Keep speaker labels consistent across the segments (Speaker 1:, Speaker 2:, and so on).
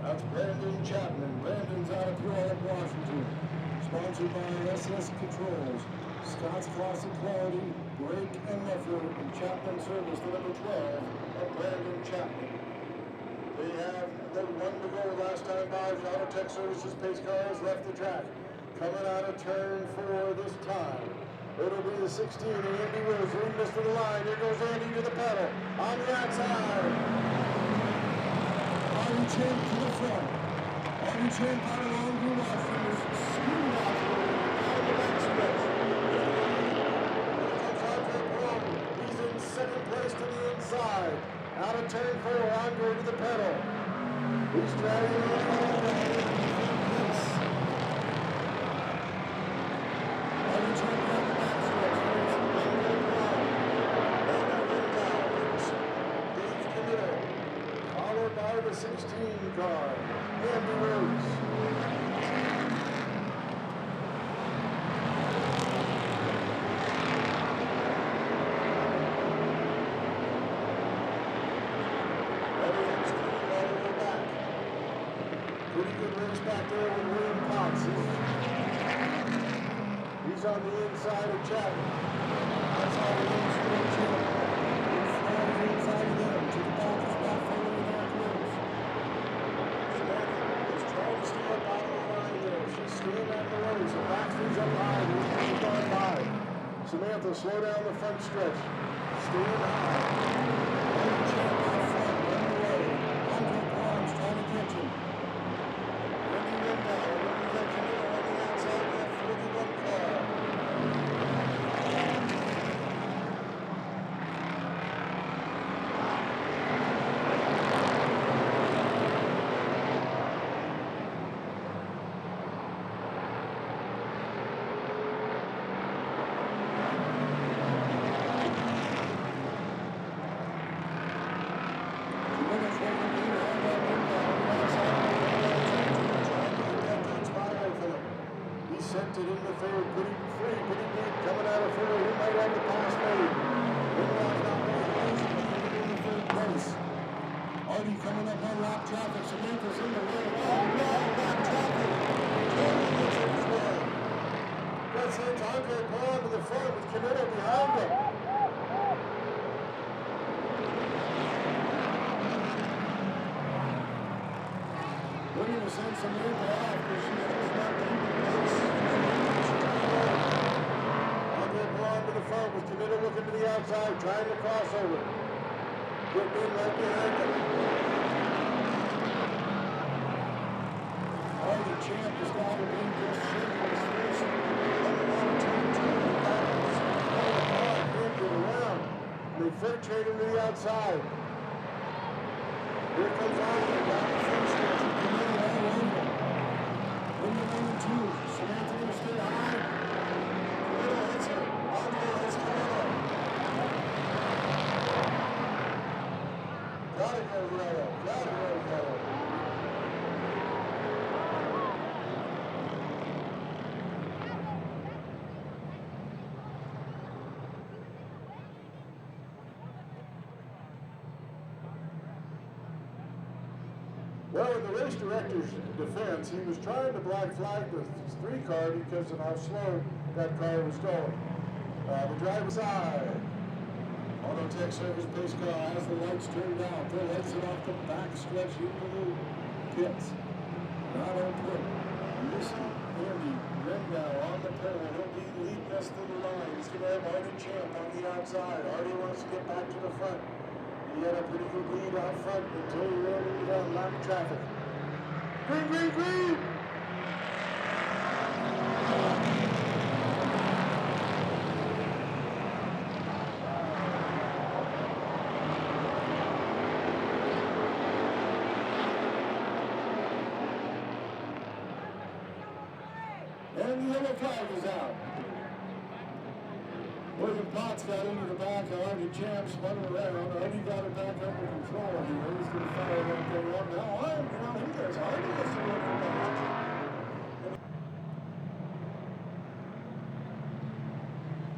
Speaker 1: That's Brandon Chapman. Brandon's out of Puyallup, Washington. Sponsored by SS Controls, Scott's Classic Quality, Brake and Muffler, and Chapman Service, the number 12 of Brandon Chapman. They have the 1 to go last time by. Auto Tech Services pace car has left the track. Coming out of turn 4 this time. It'll be the 16 of Andy Rose. Leading us to the line. Here goes Andy to the pedal. On the outside. Artie Champ to the front. Artie Champ out along the Washington is screwed out down the back stretch. Here comes Andre Perron. He's in second place to the inside. Out of turn 4, Andre to the pedal. He's dragging on the head. Artie Champ down the back stretch. Followed by the 16 car, Andy Rhodes. Everything's clean all the way back. Pretty good race back there with William Potts. He's on the inside of Chapman. That's how the lead straight Chapman. He flies inside of them to the back of spot following Eric Rhodes. Samantha is trying to stay up out of the line there. She's staying out of the way, so Baxter's up high. He's gone by. Samantha, slow down the front stretch. Staying high. Artie Champ out front, run away. Andre Perron's trying to catch him. Randy Rendell, running that Camino on the outside left with the 1 car. Sent it in the field, pretty free, pretty deep, coming out of field. He might have the pass made. Rendell's not really losing, but he's in the third place. Artie coming up on lap traffic. Samantha's in the way. Oh no, lap traffic. Totally gets in his way. That sends Andre Perron to the front with Camino behind him. We're going to send Samantha off because she's not keeping pace. Andre Perron to the front with Camino looking to the outside, trying to cross over. Getting in right behind him. Artie Champ has got to be just shaking his fist. Coming out of turn 2, backwards. Can't get around. They freight train him to the outside. Here comes Andre down the front stretch. Camino all over. In the number 2, Samantha will stay high. Camino hits her. Andre hits Camino. Gotta go yellow. Gotta go yellow. Well, in the race director's defense, he was trying to black flag the 3 car because of how slow that car was going. The driver's side. Auto Tech Service pace car has the lights turned down. They'll exit off the back stretch into the pits. Not on pit. Listen, Andy Rendell on the pole. He'll be leading us through the line. He's going to have Artie Champ on the outside. Artie wants to get back to the front. He had a pretty good lead out front until he ran into that lap of traffic. Green, green, green! And the yellow flag is out. William Potts got into the back. Artie Champ spun around. Artie got it back under control here. He's going to follow that thing up. Now, he does. Artie gets to look for that.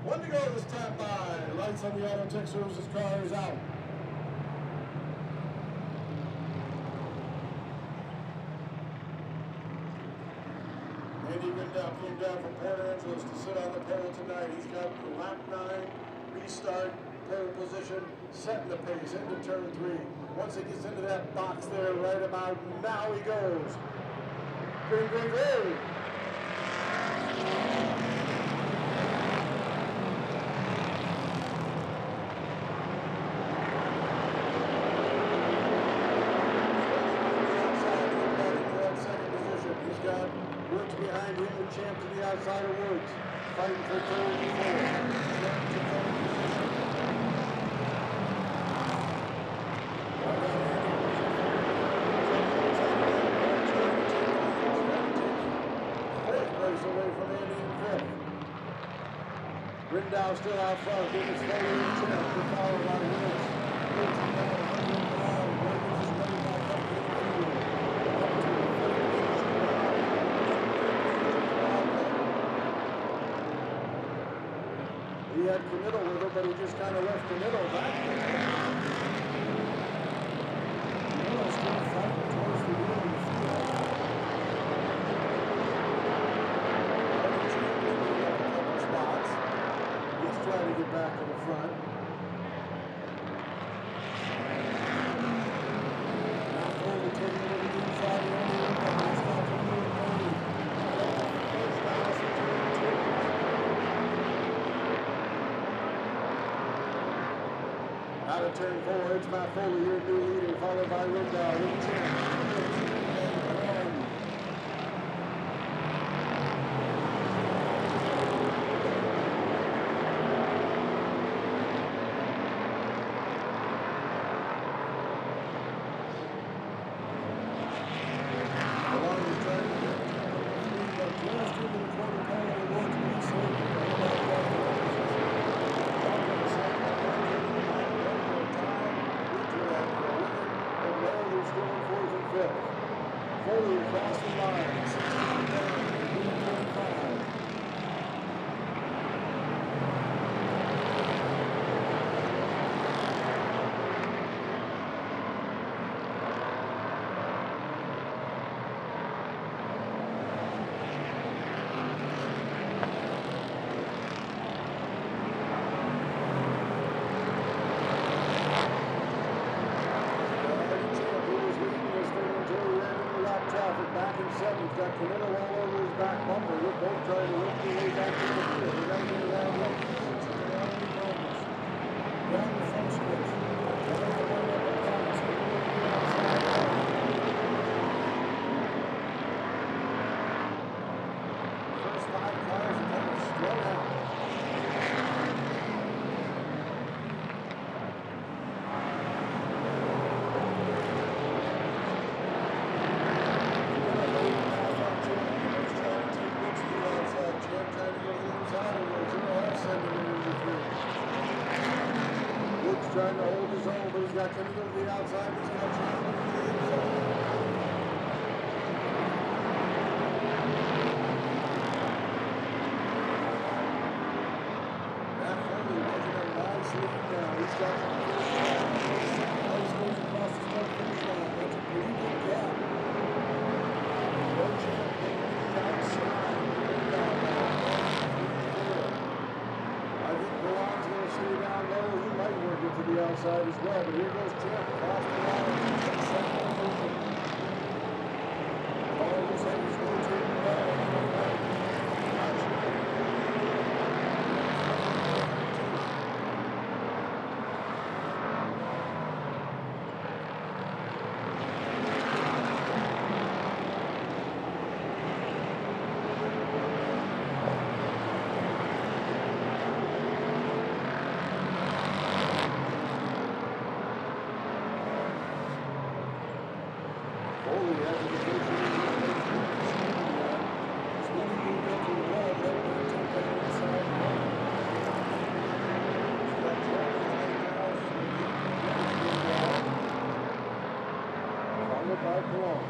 Speaker 1: One to go this time by. Lights on the Auto Tech Services car is out. Andy Rindow came down from Port Angeles to sit on the pole tonight. He's got the lap 9 restart, pole position, setting the pace into turn 3. Once he gets into that box there, right about now he goes. Green, green, green. Woods behind him, the champ to the outside of Woods, fighting for third and 4. Fourth place away from Andy in 5th. Rindow still out front, giving his Foley and champ to follow by Woods. Woods is now 100 miles. Wiggins is running back up to the field. He had Committal with him, but he just kind of left Committal back there. Committal's still fighting towards the wheel in the field. A couple spots. He's trying to get back to the front. Now Foley taking it to the inside of the other window. He's got to move Foley. Out of turn 4, it's Matt Foley, your new leader, followed by Rindow with champ. Along with turn 3, but just into the quarter pole of the Woods, but he's safe. Still in 4th and 5th. Foley across the line, 16 down, 25. Back in 7th, got Committal all over his back bumper. We're both trying to work their way back to the field. We're going to get around left. Down the front stretch. First 5 cars are kind of strung out. Trying to hold his own, but he's got Committal to the outside. He's got Champ to the inside. Matt Foley making a nice lead now. He's got the first line. Nice goes across the start finish line. That's a pretty good gap. No Champ getting to the outside. I think Milan's going to stay down low. He might work it to the outside as well, but here goes Champ across the line. Second position. All of a sudden, he's rotating down. Foley has the position. Speedy moved up to the wall, but they took that inside. Followed by Cologne.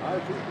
Speaker 1: I think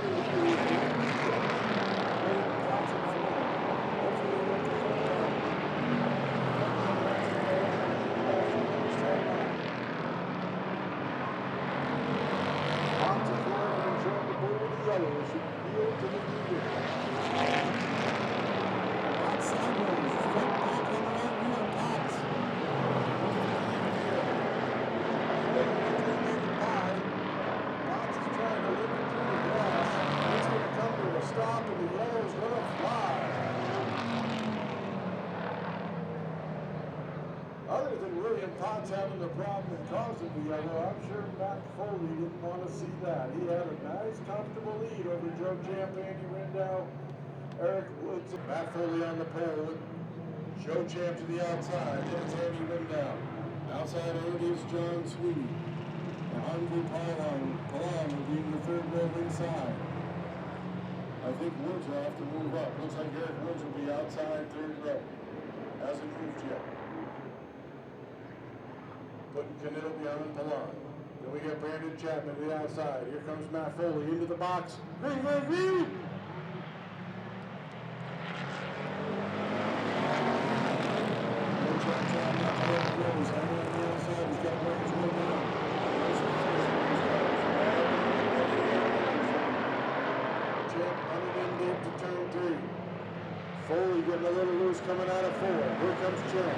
Speaker 1: Potts having a problem and causing the yellow. I'm sure Matt Foley didn't want to see that. He had a nice, comfortable lead over Joe Champ, Andy Window, Eric Woods. Matt Foley on the pole. Joe Champ to the outside. There's Andy Window. Outside Andy is John Sweetie. And Andre Paulon will be in the third row inside. I think Woods will have to move up. Looks like Eric Woods will be outside third row. Hasn't moved yet. Putting Canitto behind Paulon. Then we get Brandon Chapman to the outside. Here comes Matt Foley into the box. Green, green, green! Foley getting a little loose coming out of 4. Here comes Champ.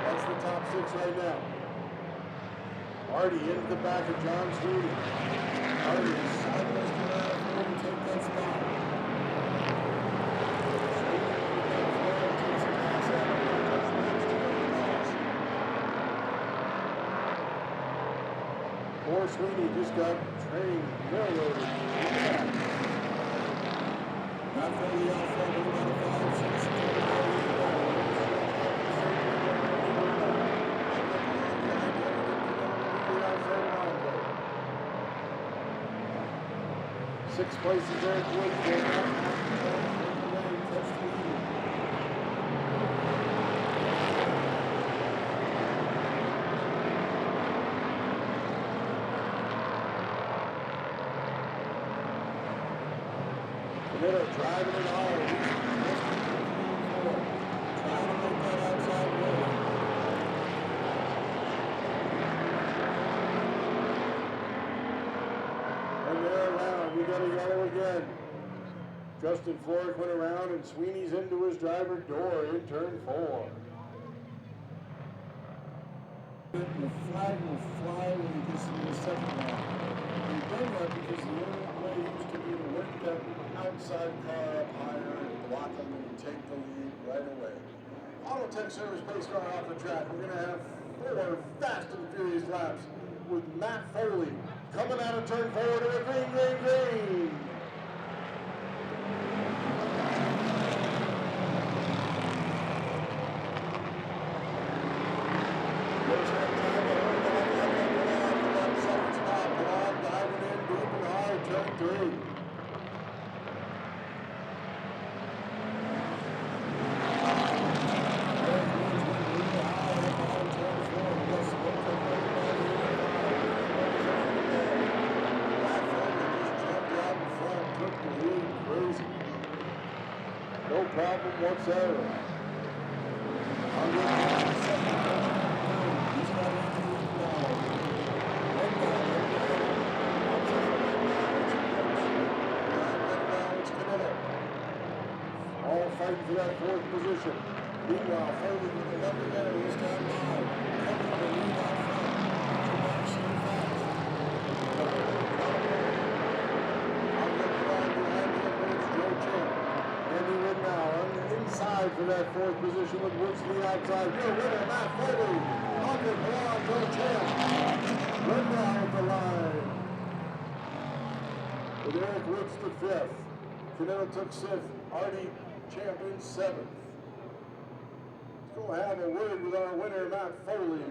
Speaker 1: That's the top 6 right now. Artie into the back of John Sweetie. Artie is sideways coming out of 4 to take that spot. Poor Sweeney just got trained railroaded. Not for the outside, but about a 5, 6, 6th place is Eric Woods. Driving it hard. Trying to make that outside road. And they're around. We got a yellow again. Justin Florick went around and Sweeney's into his driver door in turn 4. The flag will fly when he gets into the second round. We've done that because the only way used to be to work that outside car up higher and block them and take the lead right away. Auto Tech Service pace car off the track. We're going to have 4 fast and furious laps with Matt Foley coming out of turn 4 to a green, green, green. No problem whatsoever. All fighting for that 4th position. Meanwhile, Foley with the number there this time by. For that 4th position with Woods to the outside. Your winner, Matt Foley. Under Paulon, Joe Champ. Right now at the line. With Eric Woods to 5th. Canetto took 6th. Artie Champ in 7th. Let's go have a word with our winner, Matt Foley.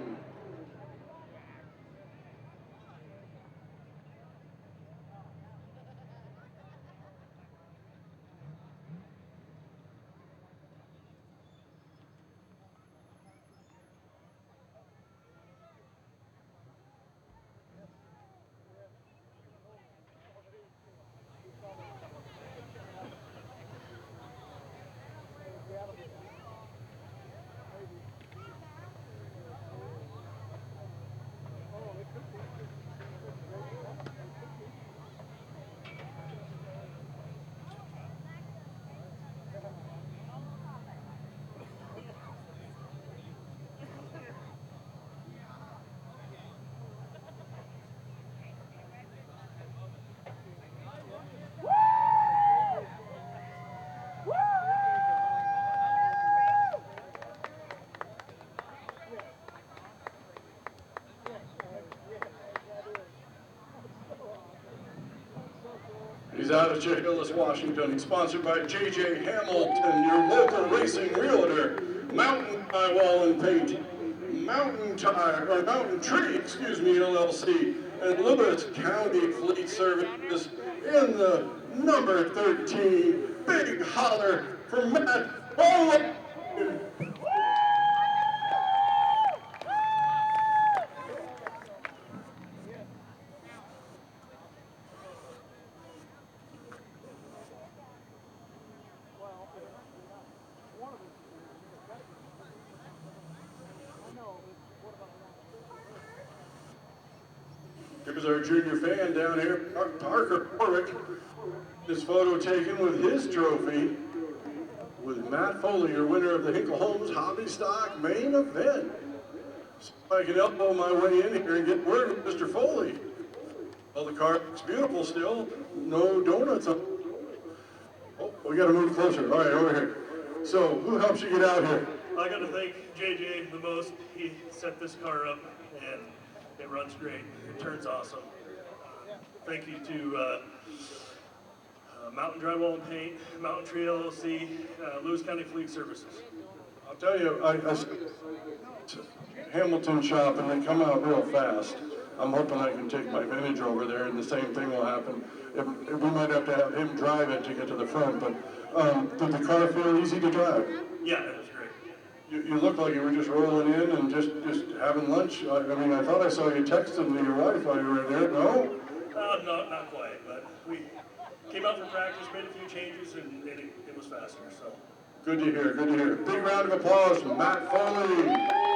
Speaker 1: He's out of Chehalis, Washington. He's sponsored by J.J. Hamilton, your local racing realtor, Mountain Drywall and Paint, Mountain Tree, LLC, and Lewis County Fleet Services in the number 13 Big Holler for Matt Foley. Here's our junior fan down here, Parker Warwick. This photo taken with his trophy with Matt Foley, your winner of the Hinkle Holmes Hobby Stock main event. So I can elbow my way in here and get word with Mr. Foley. Well, the car looks beautiful still. No donuts on. Oh, we got to move closer. All right, over here. So, who helps you get out here?
Speaker 2: I got to thank JJ the most. He set this car up, and it runs great. It turns awesome. Thank you to Mountain Drywall and Paint, Mountain Tree LLC, Lewis County Fleet Services.
Speaker 1: I'll tell you, I Hamilton shop and they come out real fast. I'm hoping I can take my Vintage over there and the same thing will happen. We might have to have him drive it to get to the front, but did the car feel easy to drive?
Speaker 2: Yeah, it was great.
Speaker 1: You looked like you were just rolling in and just having lunch. I mean, I thought I saw you texting to your wife while you were in there. No?
Speaker 2: No, not quite, but we came out for practice, made a few changes, and it was faster, so.
Speaker 1: Good to hear, good to hear. Big round of applause for Matt Foley.